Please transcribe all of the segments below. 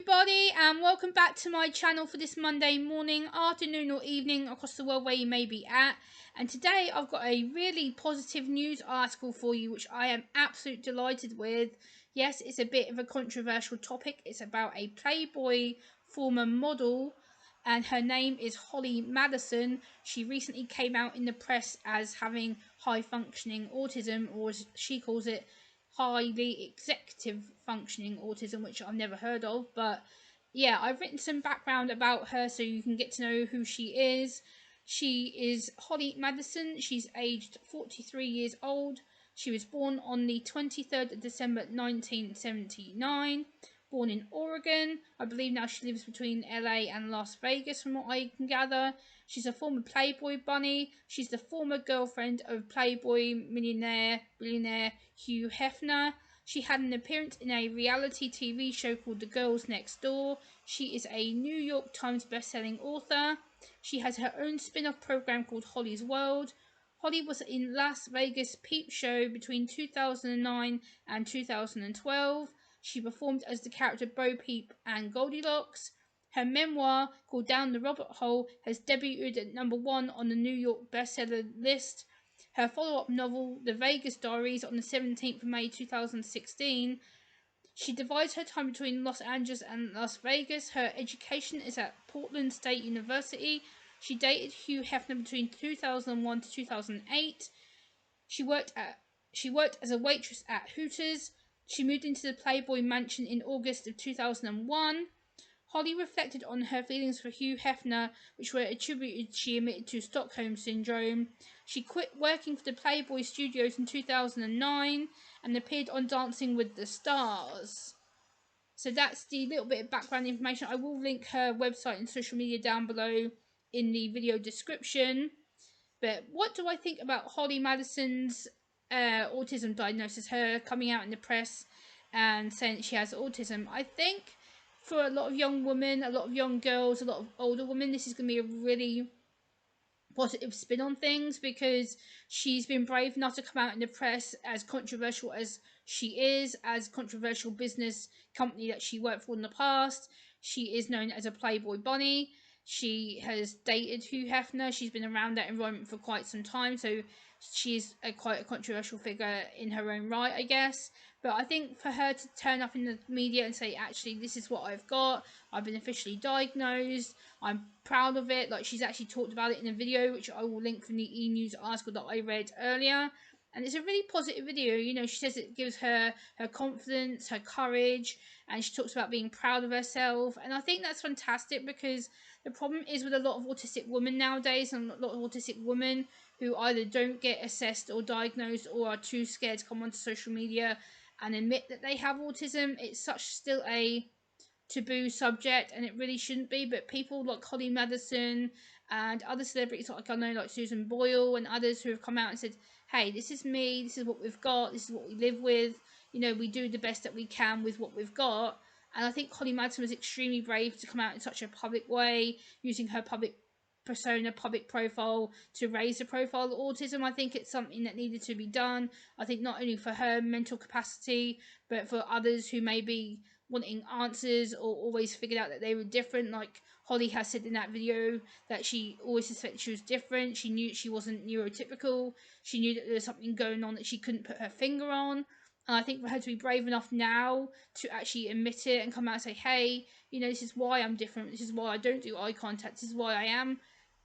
Everybody, and welcome back to my channel for this Monday morning, afternoon or evening across the world where you may be at. And today I've got a really positive news article for you, which I am absolutely delighted with. Yes, it's a bit of a controversial topic. It's about a Playboy former model, and her name is Holly Madison. She recently came out in the press as having high functioning autism, or as she calls it, highly executive functioning autism, which I've never heard of. But yeah, I've written some background about her so you can get to know who she is. She is Holly Madison. She's aged 43 years old. She was born on the 23rd of December 1979. Born in Oregon. I believe now she lives between LA and Las Vegas, from what I can gather. She's a former Playboy bunny. She's the former girlfriend of Playboy billionaire Hugh Hefner. She had an appearance in a reality TV show called The Girls Next Door. She is a New York Times best-selling author. She has her own spin-off program called Holly's World. Holly was in Las Vegas Peep Show between 2009 and 2012. She performed as the character Bo Peep and Goldilocks. Her memoir, called Down the Rabbit Hole, has debuted at #1 on the New York bestseller list. Her follow-up novel, The Vegas Diaries, on the 17th of May 2016. She divides her time between Los Angeles and Las Vegas. Her education is at Portland State University. She dated Hugh Hefner between 2001 to 2008. She worked as a waitress at Hooters. She moved into the Playboy Mansion in August of 2001. Holly reflected on her feelings for Hugh Hefner, which were attributed, she admitted, to Stockholm Syndrome. She quit working for the Playboy Studios in 2009 and appeared on Dancing with the Stars. So that's the little bit of background information. I will link her website and social media down below in the video description. But what do I think about Holly Madison's autism diagnosis? Her coming out in the press and saying that she has autism. I think for a lot of young women, a lot of young girls, a lot of older women, this is going to be a really positive spin on things, because she's been brave enough to come out in the press, as controversial as she is, as controversial business company that she worked for in the past. She is known as a Playboy bunny. She has dated Hugh Hefner. She's been around that environment for quite some time, so she's quite a controversial figure in her own right, I guess. But I think for her to turn up in the media and say, actually, this is what I've got, I've been officially diagnosed, I'm proud of it. Like, she's actually talked about it in a video, which I will link from the e-news article that I read earlier. And it's a really positive video. You know, she says it gives her confidence, her courage, and she talks about being proud of herself. And I think that's fantastic, because the problem is with a lot of autistic women nowadays, and a lot of autistic women who either don't get assessed or diagnosed, or are too scared to come onto social media and admit that they have autism. It's such still a taboo subject, and it really shouldn't be. But people like Holly Madison and other celebrities, like I know, like Susan Boyle and others, who have come out and said, hey, this is me, this is what we've got, this is what we live with, you know, we do the best that we can with what we've got. And I think Holly Madison was extremely brave to come out in such a public way, using her public persona, public profile, to raise the profile of autism. I think it's something that needed to be done. I think not only for her mental capacity, but for others who may be wanting answers or always figured out that they were different. Like Holly has said in that video, that she always suspected she was different. She knew she wasn't neurotypical. She knew that there was something going on that she couldn't put her finger on. And I think for her to be brave enough now to actually admit it and come out and say, hey, you know, this is why I'm different. This is why I don't do eye contact. This is why I am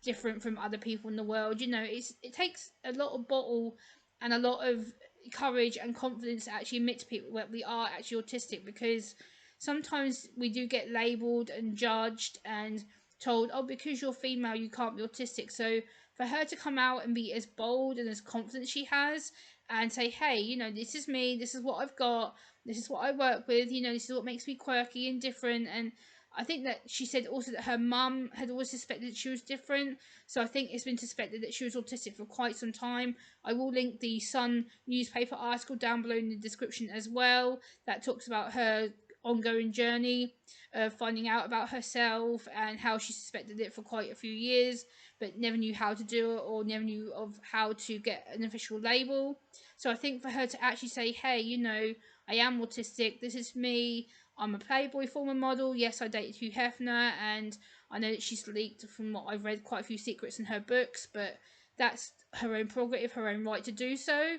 different from other people in the world. You know, it takes a lot of bottle and a lot of courage and confidence to actually admit to people that we are actually autistic, because sometimes we do get labelled and judged and told, oh, because you're female, you can't be autistic. So for her to come out and be as bold and as confident she has, and say, hey, you know, this is me, this is what I've got, this is what I work with, you know, this is what makes me quirky and different. And I think that she said also that her mum had always suspected that she was different. So I think it's been suspected that she was autistic for quite some time. I will link the Sun newspaper article down below in the description as well, that talks about her ongoing journey of finding out about herself, and how she suspected it for quite a few years, but never knew how to do it, or never knew of how to get an official label. So I think for her to actually say, hey, you know, I am autistic, this is me, I'm a Playboy former model. Yes, I dated Hugh Hefner, and I know that she's leaked, from what I've read, quite a few secrets in her books, but that's her own prerogative, her own right to do so.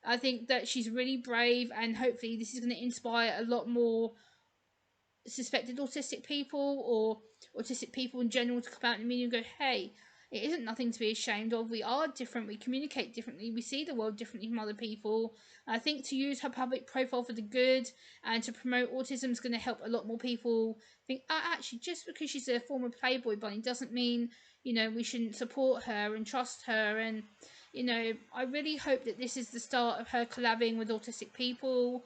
I think that she's really brave, and hopefully this is going to inspire a lot more suspected autistic people, or autistic people in general, to come out in the media and go, hey, it isn't nothing to be ashamed of. We are different. We communicate differently. We see the world differently from other people. And I think to use her public profile for the good and to promote autism is going to help a lot more people think, oh, actually, just because she's a former Playboy bunny doesn't mean, we shouldn't support her and trust her. And, I really hope that this is the start of her collabing with autistic people,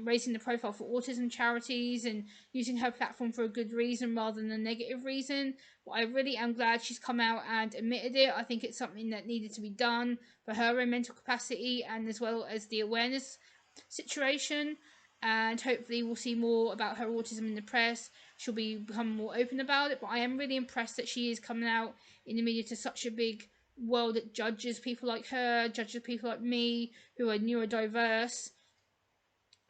raising the profile for autism charities, and using her platform for a good reason rather than a negative reason. But I really am glad she's come out and admitted it. I think it's something that needed to be done for her own mental capacity, and as well as the awareness situation. And hopefully we'll see more about her autism in the press. She'll become more open about it. But I am really impressed that she is coming out in the media to such a big world that judges people like her, judges people like me who are neurodiverse.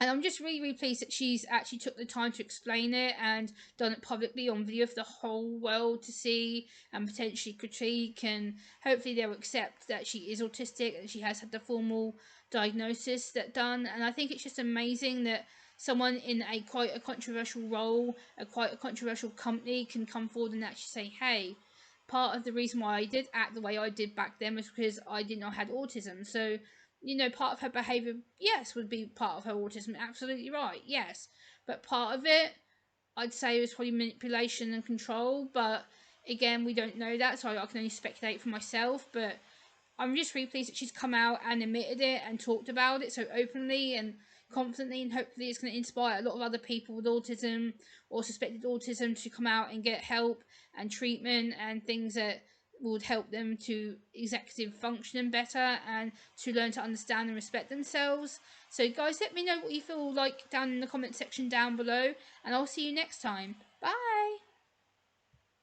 And I'm just really, really pleased that she's actually took the time to explain it and done it publicly on video for the whole world to see and potentially critique. And hopefully they'll accept that she is autistic and she has had the formal diagnosis that done. And I think it's just amazing that someone in a quite a controversial role, a quite a controversial company, can come forward and actually say, hey, part of the reason why I did act the way I did back then was because I didn't know I had autism. So part of her behaviour, yes, would be part of her autism. Absolutely right, yes. But part of it, I'd say, was probably manipulation and control. But again, we don't know that, so I can only speculate for myself. But I'm just really pleased that she's come out and admitted it and talked about it so openly and confidently, and hopefully it's going to inspire a lot of other people with autism or suspected autism to come out and get help and treatment and things that would help them to executive functioning better and to learn to understand and respect themselves. So guys, let me know what you feel like down in the comment section down below, and I'll see you next time. Bye.